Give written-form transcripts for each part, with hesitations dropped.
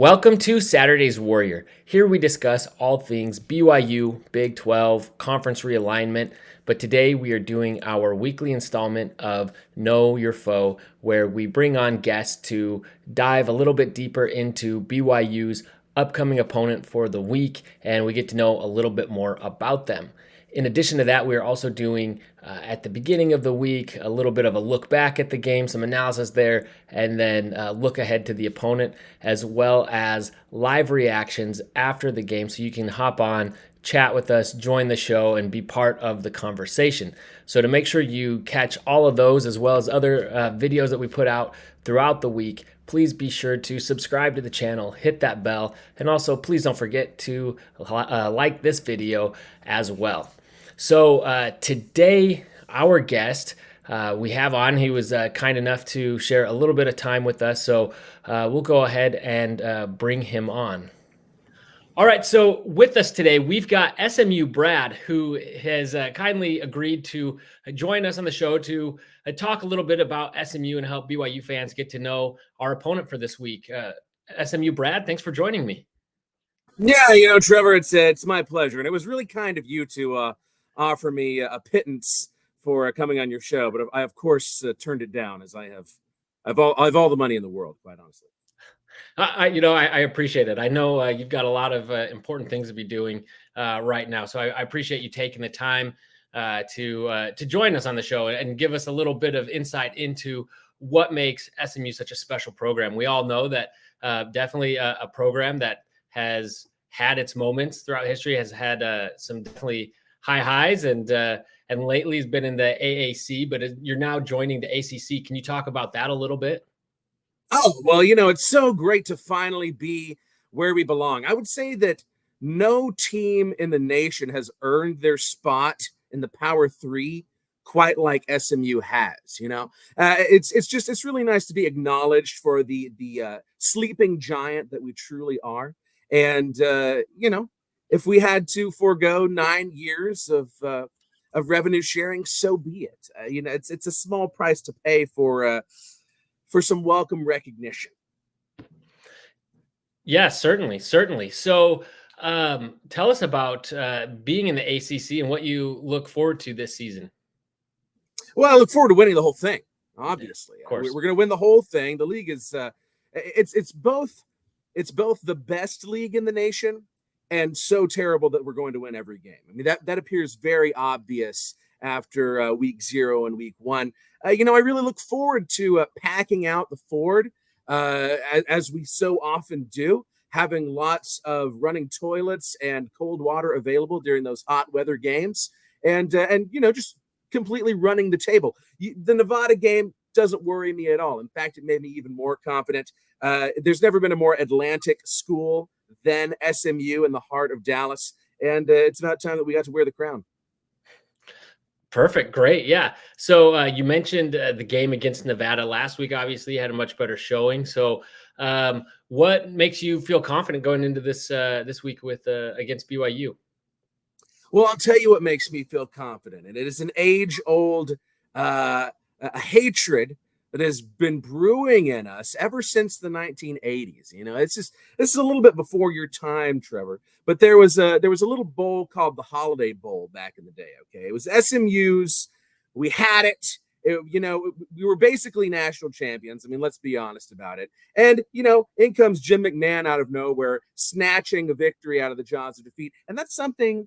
Welcome to Saturday's Warrior. Here we discuss all things BYU, Big 12, conference realignment. But today we are doing our weekly installment of Know Your Foe, where we bring on guests to dive a little bit deeper into BYU's upcoming opponent for the week, and we get to know a little bit more about them. In addition to that, we are also doing at the beginning of the week a little bit of a look back at the game, some analysis there, and then look ahead to the opponent, as well as live reactions after the game so you can hop on, chat with us, join the show, and be part of the conversation. So to make sure you catch all of those as well as other videos that we put out throughout the week, please be sure to subscribe to the channel, hit that bell, and also please don't forget to like this video as well. So today, our guest we have on, he was kind enough to share a little bit of time with us. So we'll go ahead and bring him on. All right, so with us today, we've got SMU Brad, who has kindly agreed to join us on the show to talk a little bit about SMU and help BYU fans get to know our opponent for this week. SMU Brad, thanks for joining me. Yeah, Trevor, it's my pleasure, and it was really kind of you to offer me a pittance for coming on your show, but I of course turned it down, as I've all the money in the world, quite honestly. I appreciate it. I know you've got a lot of important things to be doing right now, so I appreciate you taking the time to join us on the show and give us a little bit of insight into what makes SMU such a special program. We all know that definitely a program that has had its moments throughout history, has had some definitely high highs, and lately has been in the AAC, but you're now joining the ACC. Can you talk about that a little bit? Oh, well, it's so great to finally be where we belong. I would say that no team in the nation has earned their spot in the Power Three quite like SMU has. It's really nice to be acknowledged for the sleeping giant that we truly are. And if we had to forego 9 years of revenue sharing, so be it. It's a small price to pay for some welcome recognition. Yeah, certainly. So tell us about being in the ACC and what you look forward to this season. Well, I look forward to winning the whole thing, obviously. Yeah, of course. We're going to win the whole thing. The league is it's both the best league in the nation and so terrible that we're going to win every game. I mean, that appears very obvious after week 0 and week 1. I really look forward to packing out the Ford as we so often do, having lots of running toilets and cold water available during those hot weather games, and just completely running the table. The Nevada game doesn't worry me at all. In fact, it made me even more confident. There's never been a more Atlantic school than SMU in the heart of Dallas, and it's about time that we got to wear the crown. Perfect. Great. Yeah. So you mentioned the game against Nevada last week. Obviously, you had a much better showing. So what makes you feel confident going into this week with against BYU? Well, I'll tell you what makes me feel confident, and it is an age-old a hatred that has been brewing in us ever since the 1980s. This is a little bit before your time, Trevor, but there was a little bowl called the Holiday Bowl back in the day. Okay, it was SMU's. We had it. We were basically national champions. I mean, let's be honest about it. And in comes Jim McMahon out of nowhere, snatching a victory out of the jaws of defeat, and that's something,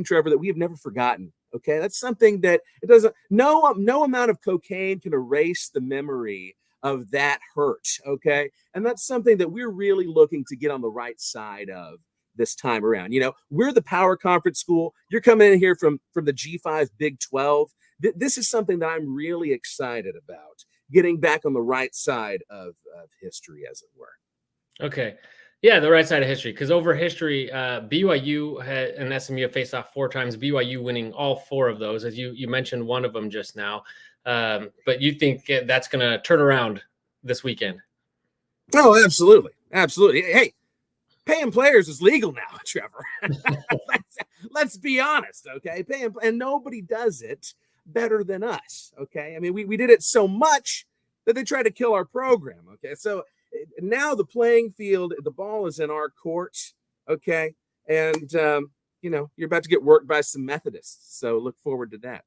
Trevor, that we have never forgotten. Okay, that's something that it doesn't. No amount of cocaine can erase the memory of that hurt. Okay, and that's something that we're really looking to get on the right side of this time around. We're the power conference school. You're coming in here from the G5 Big 12. This is something that I'm really excited about, getting back on the right side of history, as it were. Okay. Yeah, the right side of history. Because over history, BYU and SMU have faced off 4 times, BYU winning all 4 of those, as you mentioned one of them just now. But you think that's going to turn around this weekend? Oh, absolutely. Absolutely. Hey, paying players is legal now, Trevor. let's be honest, okay? And nobody does it better than us, okay? I mean, we did it so much that they tried to kill our program, okay? So now the playing field, the ball is in our court, okay? And, you're about to get worked by some Methodists. So look forward to that.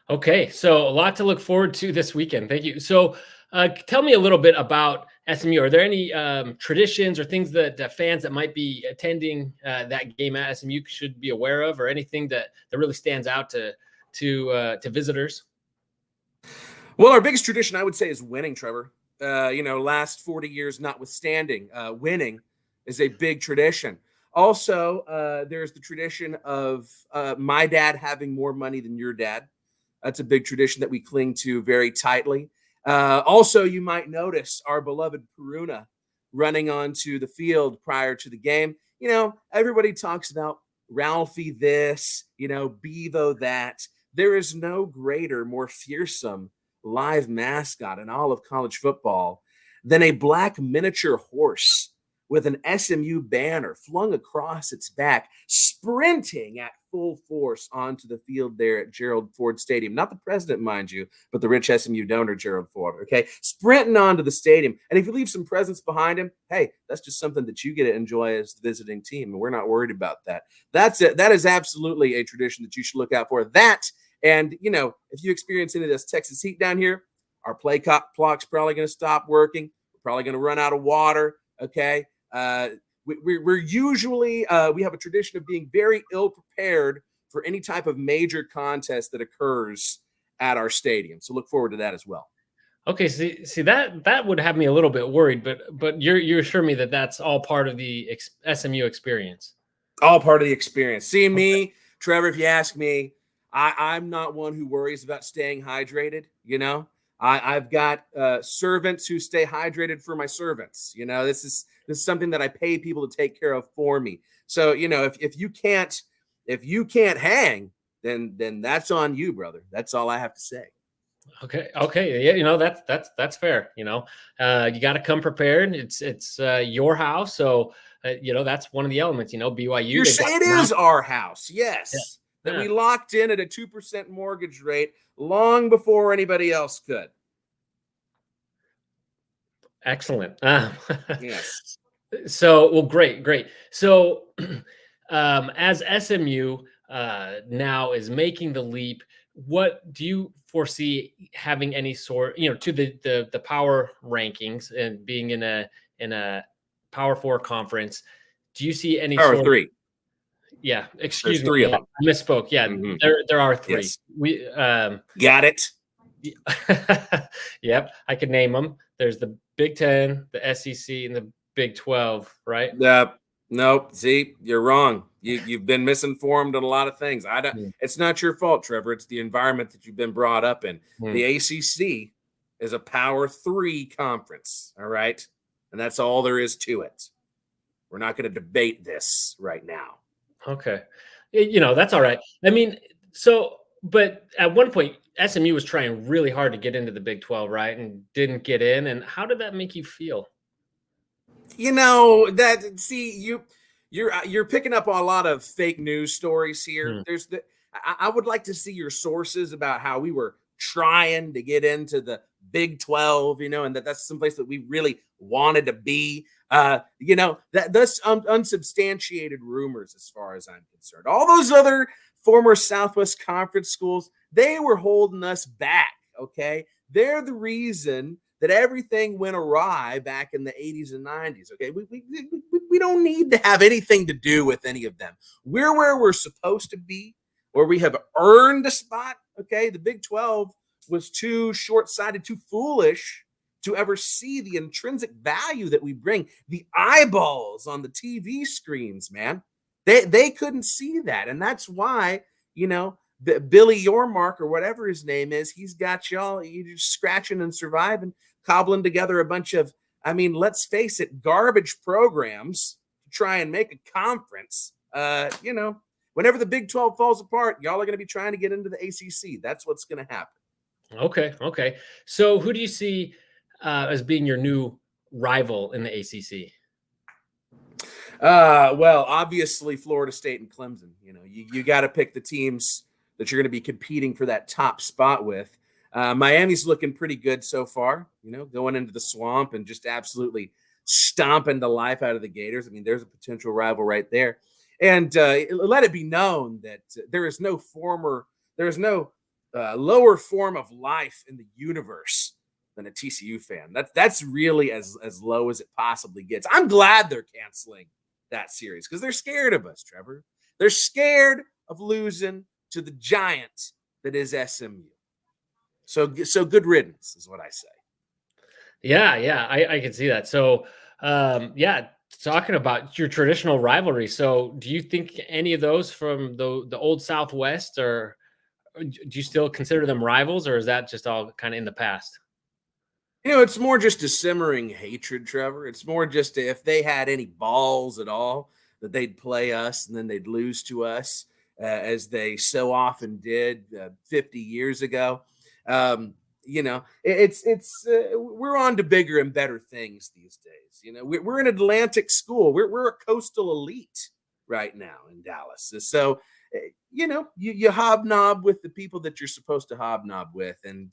Okay, so a lot to look forward to this weekend. Thank you. So, tell me a little bit about SMU. Are there any traditions or things that fans that might be attending that game at SMU should be aware of, or anything that really stands out to visitors? Well, our biggest tradition, I would say, is winning, Trevor. Last 40 years notwithstanding, winning is a big tradition. Also, there's the tradition of my dad having more money than your dad. That's a big tradition that we cling to very tightly. Also, you might notice our beloved Peruna running onto the field prior to the game. Everybody talks about Ralphie this, Bevo that. There is no greater, more fearsome live mascot in all of college football than a black miniature horse with an SMU banner flung across its back, sprinting at full force onto the field there at Gerald Ford Stadium. Not the president, mind you, but the rich SMU donor, Gerald Ford, okay? Sprinting onto the stadium. And if you leave some presents behind him, hey, that's just something that you get to enjoy as the visiting team, and we're not worried about that. That's it. That is absolutely a tradition that you should look out for. That, and, if you experience any of this Texas heat down here, our play clock's probably going to stop working. We're probably going to run out of water, okay? We're usually we have a tradition of being very ill prepared for any type of major contest that occurs at our stadium. So look forward to that as well. Okay, see that would have me a little bit worried, but you assure me that that's all part of the SMU experience. All part of the experience. See Okay. me, Trevor, if you ask me, I'm not one who worries about staying hydrated. I've got servants who stay hydrated for my servants. This is something that I pay people to take care of for me. So if you can't hang, then that's on you, brother. That's all I have to say. Okay, yeah, that's fair. You got to come prepared. It's your house, so that's one of the elements. BYU, You're they've got saying it is our house, yes, that yeah, we locked in at a 2% mortgage rate long before anybody else could. excellent. Yes. So, well, great. So, as SMU now is making the leap, what do you foresee having any sort, to the power rankings and being in a Power Four conference? Do you see any Power sort? three. Yeah, There's excuse me. three of Yeah, them. I misspoke. Yeah, Mm-hmm. there are three. Yes. We Got it. Yep, I could name them. There's the Big Ten, the SEC, and the Big 12, right? Nope. See, you're wrong. You've been misinformed on a lot of things. I don't. Mm, It's not your fault, Trevor. It's the environment that you've been brought up in. mm. The ACC is a Power Three conference. All right, and that's all there is to it. We're not going to debate this right now. Okay. That's all right. I mean, but at one point, SMU was trying really hard to get into the Big 12, right? And didn't get in. And how did that make you feel? You're picking up on a lot of fake news stories here. Hmm. I would like to see your sources about how we were trying to get into the Big 12, and that's someplace that we really wanted to be. That's unsubstantiated rumors as far as I'm concerned. All those other former Southwest Conference schools, they were holding us back, okay? They're the reason that everything went awry back in the 80s and 90s. Okay, we don't need to have anything to do with any of them. We're where we're supposed to be, where we have earned a spot. Okay, the Big 12 was too short-sighted, too foolish to ever see the intrinsic value that we bring. The eyeballs on the TV screens, man, they couldn't see that, and that's why Billy Yormark or whatever his name is, he's got y'all you just scratching and surviving, cobbling together a bunch of, let's face it, garbage programs to try and make a conference. Whenever the Big 12 falls apart, y'all are going to be trying to get into the ACC. That's what's going to happen. Okay. So who do you see as being your new rival in the ACC? Well, obviously Florida State and Clemson. You got to pick the teams that you're going to be competing for that top spot with. Miami's looking pretty good so far, going into the swamp and just absolutely stomping the life out of the Gators. I mean, there's a potential rival right there. And let it be known that there is no lower form of life in the universe than a TCU fan. That's really as low as it possibly gets. I'm glad they're canceling that series because they're scared of us, Trevor. They're scared of losing to the giant that is SMU. So good riddance is what I say. Yeah, I can see that. So, yeah, talking about your traditional rivalry. So, do you think any of those from the old Southwest, or do you still consider them rivals, or is that just all kind of in the past? It's more just a simmering hatred, Trevor. It's more just if they had any balls at all that they'd play us and then they'd lose to us, as they so often did 50 years ago. We're on to bigger and better things these days. We're an Atlantic school. We're a coastal elite right now in Dallas. So, you hobnob with the people that you're supposed to hobnob with, and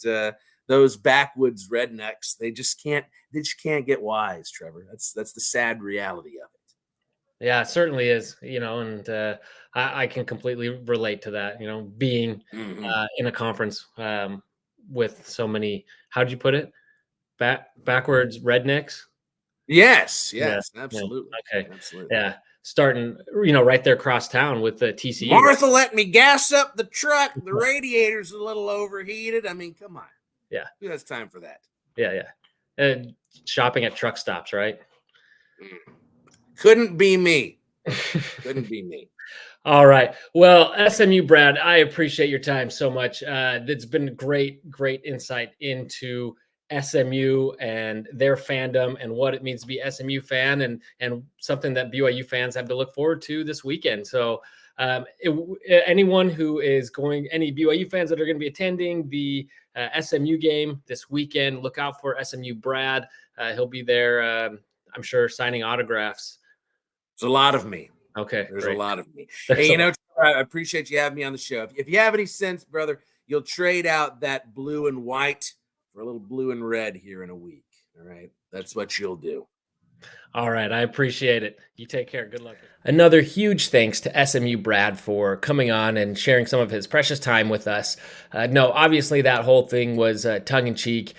those backwoods rednecks, they just can't get wise, Trevor. That's the sad reality of Yeah, it certainly is. And I can completely relate to that. Being it. Mm-hmm. in a conference with so many. How'd you put it? Backwards rednecks. Yes, Yeah, yes, yeah. absolutely, Okay. absolutely. Yeah. Starting, right there across town with the TCU. Martha let me gas up the truck. The radiator's a little overheated. I mean, come on. Yeah. Who has time for that? Yeah. And shopping at truck stops, right? Couldn't be me. Couldn't be me. All right. Well, SMU Brad, I appreciate your time so much. It's been great insight into SMU and their fandom and what it means to be SMU fan, and something that BYU fans have to look forward to this weekend. So, anyone who is going, any BYU fans that are going to be attending the SMU game this weekend, look out for SMU Brad. He'll be there, I'm sure, signing autographs. There's a lot of me. Okay, There's a great. lot of me. There's And a lot. I appreciate you having me on the show. If you have any sense, brother, you'll trade out that blue and white for a little blue and red here in a week. All right. That's what you'll do. All right, I appreciate it. You take care. Good luck. Another huge thanks to SMU Brad for coming on and sharing some of his precious time with us. No, obviously that whole thing was tongue in cheek.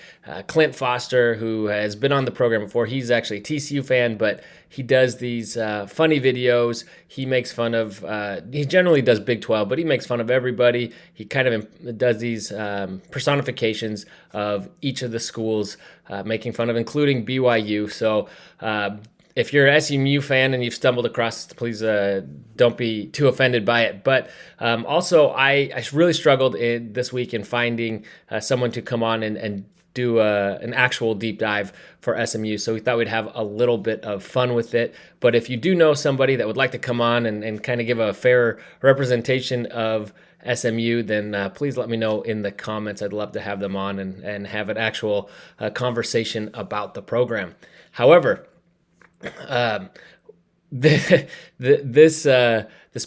Clint Foster, who has been on the program before, he's actually a TCU fan, but he does these funny videos. He makes fun of, he generally does Big 12, but he makes fun of everybody. He kind of does these personifications of each of the schools, making fun of, including BYU. So, if you're an SMU fan and you've stumbled across this, please don't be too offended by it. But also, I really struggled this week in finding someone to come on and do an actual deep dive for SMU. So we thought we'd have a little bit of fun with it. But if you do know somebody that would like to come on and kind of give a fair representation of SMU, then please let me know in the comments. I'd love to have them on and have an actual conversation about the program. However, this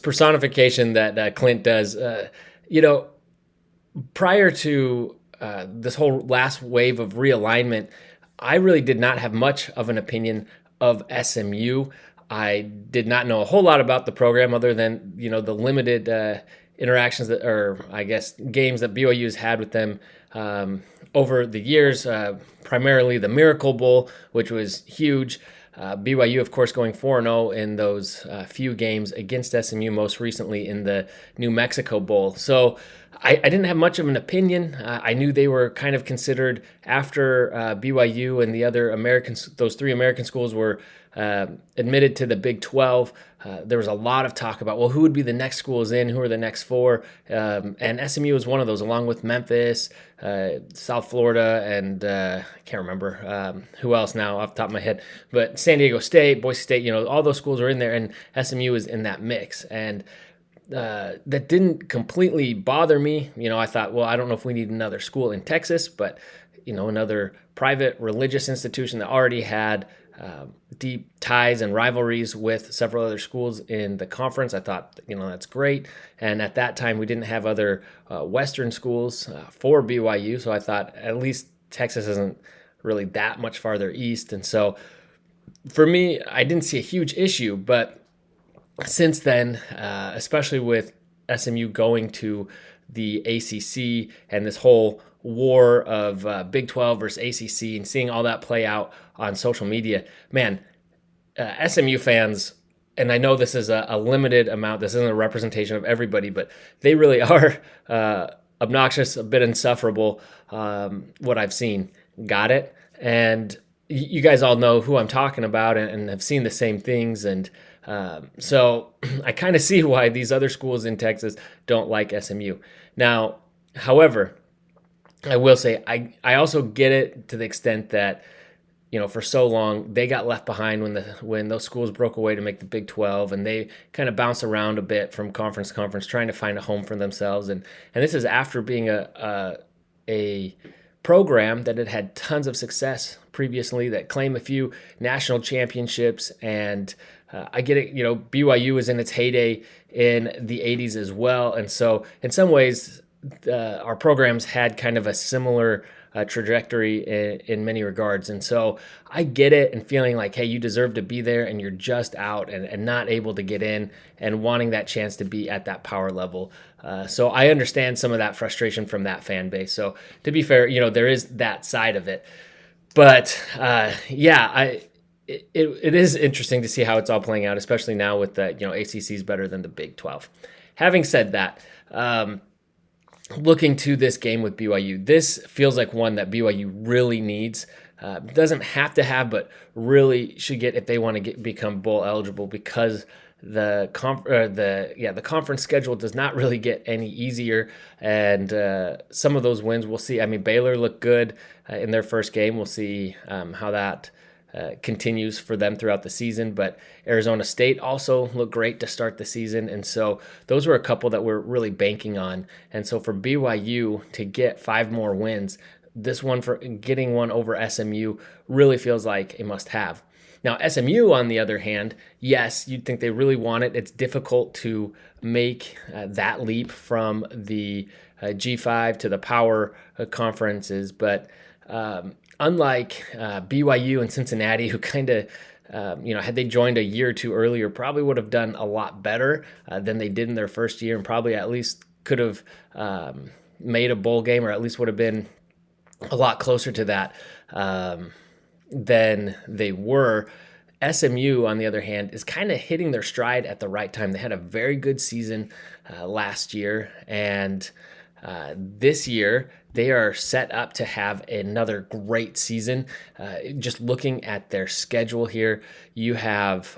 personification that Clint does, prior to this whole last wave of realignment, I really did not have much of an opinion of SMU. I did not know a whole lot about the program other than the limited interactions that, or I guess games that BYU has had with them over the years. Primarily the Miracle Bowl, which was huge. BYU, of course, going 4-0 in those few games against SMU, most recently in the New Mexico Bowl. So I didn't have much of an opinion. I knew they were kind of considered after BYU and the other those three American schools were admitted to the Big 12. There was a lot of talk about, well, who would be the next schools in? Who are the next four? And SMU was one of those, along with Memphis, South Florida, and I can't remember who else now off the top of my head. But San Diego State, Boise State, all those schools are in there, and SMU is in that mix. And that didn't completely bother me. I thought, well, I don't know if we need another school in Texas, but another private religious institution that already had deep ties and rivalries with several other schools in the conference. I thought, that's great. And at that time, we didn't have other Western schools for BYU. So I thought at least Texas isn't really that much farther east. And so for me, I didn't see a huge issue. But since then, especially with SMU going to the ACC and this whole war of Big 12 versus ACC and seeing all that play out on social media, man, SMU fans, and I know this is a limited amount, this isn't a representation of everybody, but they really are obnoxious, a bit insufferable, what I've seen. Got it? And you guys all know who I'm talking about and have seen the same things. And so I kind of see why these other schools in Texas don't like SMU. Now, however, I will say I also get it to the extent that for so long they got left behind when those schools broke away to make the Big 12, and they kind of bounced around a bit from conference to conference, trying to find a home for themselves. And this is after being a program that had tons of success previously, that claimed a few national championships. And I get it, BYU was in its heyday in the 80s as well. And so in some ways, our programs had kind of a similar trajectory in many regards. And so I get it, and feeling like, hey, you deserve to be there and you're just out and not able to get in, and wanting that chance to be at that power level. So I understand some of that frustration from that fan base. So to be fair, there is that side of it. But it is interesting to see how it's all playing out, especially now with that, ACC is better than the Big 12. Having said that, looking to this game with BYU, this feels like one that BYU really needs. Doesn't have to have, but really should get if they want to become bowl eligible, because the conference schedule does not really get any easier. And some of those wins, we'll see. I mean, Baylor looked good in their first game. We'll see how that continues for them throughout the season. But Arizona State also looked great to start the season. And so those were a couple that we're really banking on. And so for BYU to get 5 more wins, this one, for getting one over SMU, really feels like a must-have. Now, SMU, on the other hand, yes, you'd think they really want it. It's difficult to make that leap from the G5 to the power conferences. But unlike BYU and Cincinnati, who kind of, had they joined a year or two earlier, probably would have done a lot better than they did in their first year, and probably at least could have made a bowl game, or at least would have been a lot closer to that than they were. SMU, on the other hand, is kind of hitting their stride at the right time. They had a very good season last year, and this year they are set up to have another great season. Just looking at their schedule here, you have,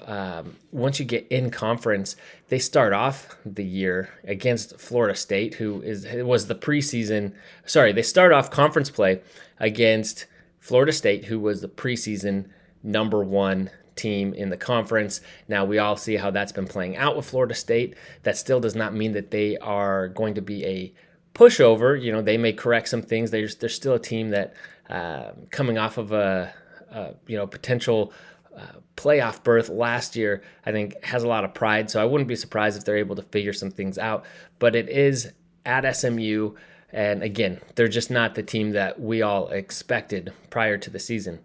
once you get in conference, they start off the year against Florida State, was the preseason. Sorry, they start off conference play against Florida State, who was the preseason number 1 team in the conference. Now, we all see how that's been playing out with Florida State. That still does not mean that they are going to be a pushover. They may correct some things. They're still a team that, coming off of a potential playoff berth last year, I think has a lot of pride. So I wouldn't be surprised if they're able to figure some things out. But it is at SMU, and again, they're just not the team that we all expected prior to the season.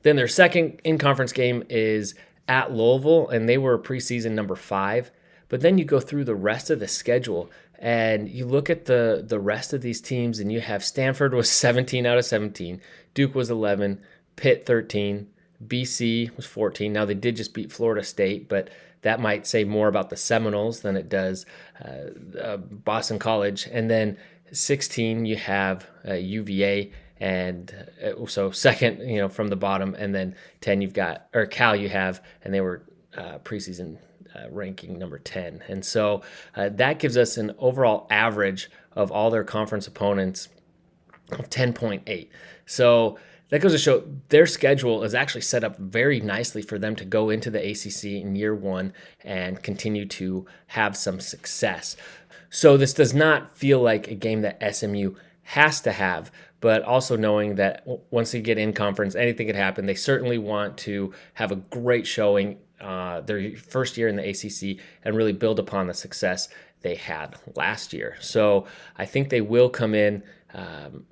Then their second in-conference game is at Louisville, and they were preseason number 5. But then you go through the rest of the schedule, and you look at the rest of these teams, and you have Stanford was 17 out of 17, Duke was 11, Pitt 13, BC was 14. Now, they did just beat Florida State, but that might say more about the Seminoles than it does Boston College. And then 16, you have UVA, and so second, from the bottom. And then 10, you've got, or Cal you have, and they were preseason ranking number 10. And so that gives us an overall average of all their conference opponents of 10.8. So that goes to show their schedule is actually set up very nicely for them to go into the ACC in year 1 and continue to have some success. So this does not feel like a game that SMU has to have, but also knowing that once they get in conference, anything could happen. They certainly want to have a great showing their first year in the ACC and really build upon the success they had last year. So I think they will come in.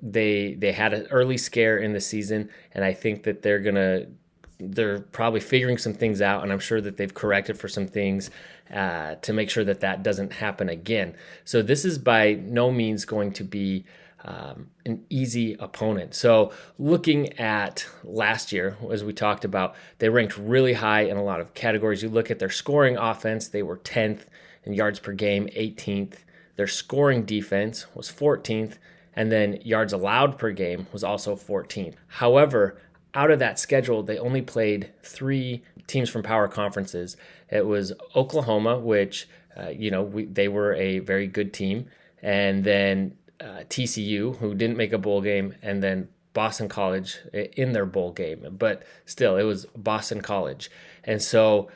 They had an early scare in the season, and I think that they're probably figuring some things out, and I'm sure that they've corrected for some things to make sure that that doesn't happen again. So this is by no means going to be an easy opponent. So looking at last year, as we talked about, they ranked really high in a lot of categories. You look at their scoring offense, they were 10th in yards per game, 18th. Their scoring defense was 14th, and then yards allowed per game was also 14th. However, out of that schedule, they only played 3 teams from power conferences. It was Oklahoma, which they were a very good team, and then TCU, who didn't make a bowl game, and then Boston College in their bowl game. But still, it was Boston College. And so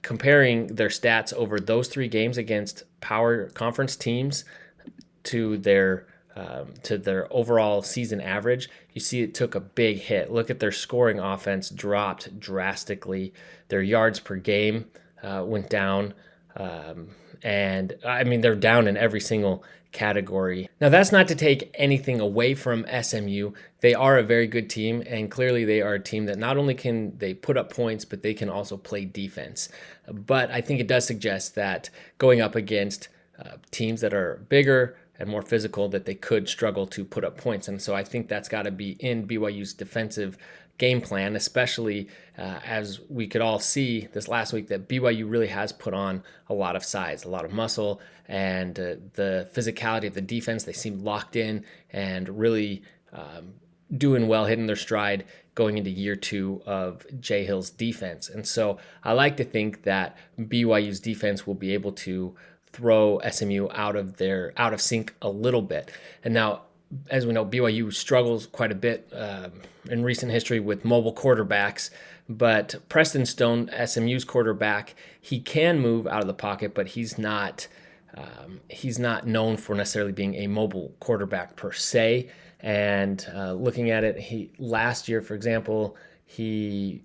comparing their stats over those 3 games against power conference teams to their overall season average, you see it took a big hit. Look at their scoring offense dropped drastically. Their yards per game went down. And I mean, they're down in every single category. Now, that's not to take anything away from SMU. They are a very good team, and clearly they are a team that not only can they put up points, but they can also play defense. But I think it does suggest that going up against teams that are bigger and more physical, that they could struggle to put up points. And so I think that's got to be in BYU's defensive game plan, especially as we could all see this last week that BYU really has put on a lot of size, a lot of muscle, and the physicality of the defense. They seem locked in and really doing well, hitting their stride going into year 2 of Jay Hill's defense. And so I like to think that BYU's defense will be able to throw SMU out of sync a little bit. And now, as we know, BYU struggles quite a bit in recent history with mobile quarterbacks. But Preston Stone, SMU's quarterback, he can move out of the pocket, but he's not known for necessarily being a mobile quarterback per se. And looking at it, last year, for example, he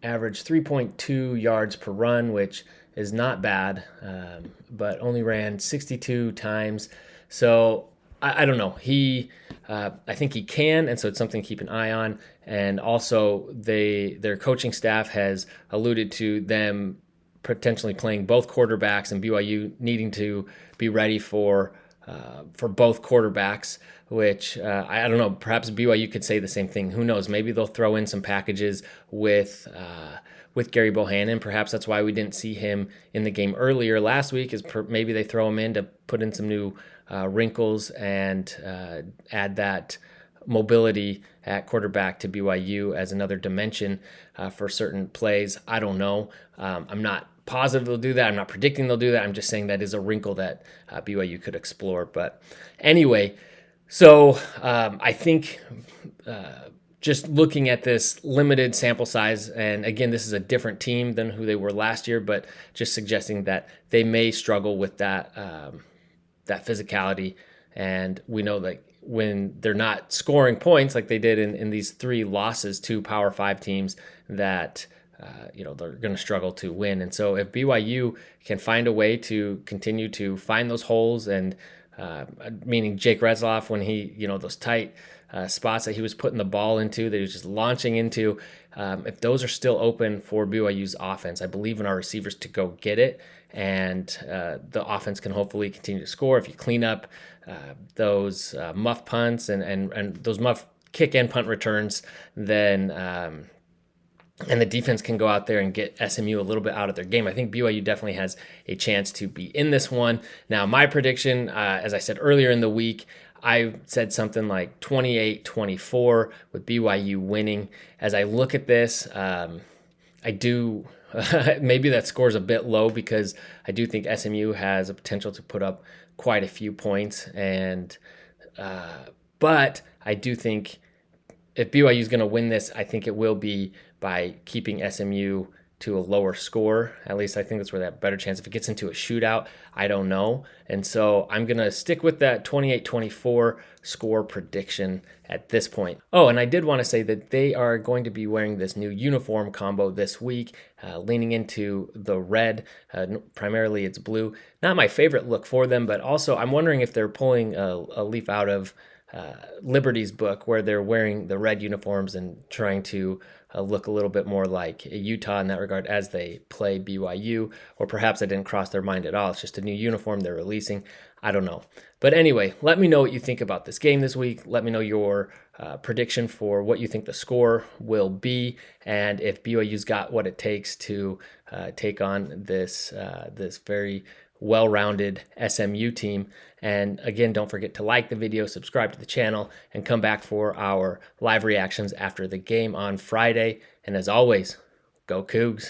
averaged 3.2 yards per run, which is not bad, but only ran 62 times. So I don't know. I think he can, and so it's something to keep an eye on. And also, their coaching staff has alluded to them potentially playing both quarterbacks, and BYU needing to be ready for both quarterbacks. Which I don't know. Perhaps BYU could say the same thing. Who knows? Maybe they'll throw in some packages with Gary Bohannon. Perhaps that's why we didn't see him in the game earlier last week. Maybe they throw him in to put in some new wrinkles and add that mobility at quarterback to BYU as another dimension for certain plays. I don't know. I'm not positive they'll do that. I'm not predicting they'll do that. I'm just saying that is a wrinkle that BYU could explore. But anyway, so I think just looking at this limited sample size, and again, this is a different team than who they were last year, but just suggesting that they may struggle with that physicality. And we know that when they're not scoring points like they did in these 3 losses to Power 5 teams, that they're going to struggle to win. And so if BYU can find a way to continue to find those holes, and meaning Jake Retzloff, when he, those tight spots that he was putting the ball into, that he was just launching into, if those are still open for BYU's offense, I believe in our receivers to go get it, and the offense can hopefully continue to score. If you clean up those muff punts and those muff kick and punt returns, then and the defense can go out there and get SMU a little bit out of their game, I think BYU definitely has a chance to be in this one. Now, my prediction, as I said earlier in the week, I said something like 28-24 with BYU winning. As I look at this, I do maybe that score's a bit low, because I do think SMU has a potential to put up quite a few points, and but I do think if BYU is going to win this, I think it will be by keeping SMU to a lower score. At least I think that's where they have a better chance. If it gets into a shootout, I don't know. And so I'm going to stick with that 28-24 score prediction at this point. Oh, and I did want to say that they are going to be wearing this new uniform combo this week, leaning into the red. Primarily it's blue. Not my favorite look for them, but also I'm wondering if they're pulling a leaf out of Liberty's book, where they're wearing the red uniforms and trying to look a little bit more like Utah in that regard as they play BYU, or perhaps it didn't cross their mind at all. It's just a new uniform they're releasing. I don't know. But anyway, let me know what you think about this game this week. Let me know your prediction for what you think the score will be, and if BYU's got what it takes to take on this very well-rounded SMU team. And again, don't forget to like the video, subscribe to the channel, and come back for our live reactions after the game on Friday. And as always, go Cougs.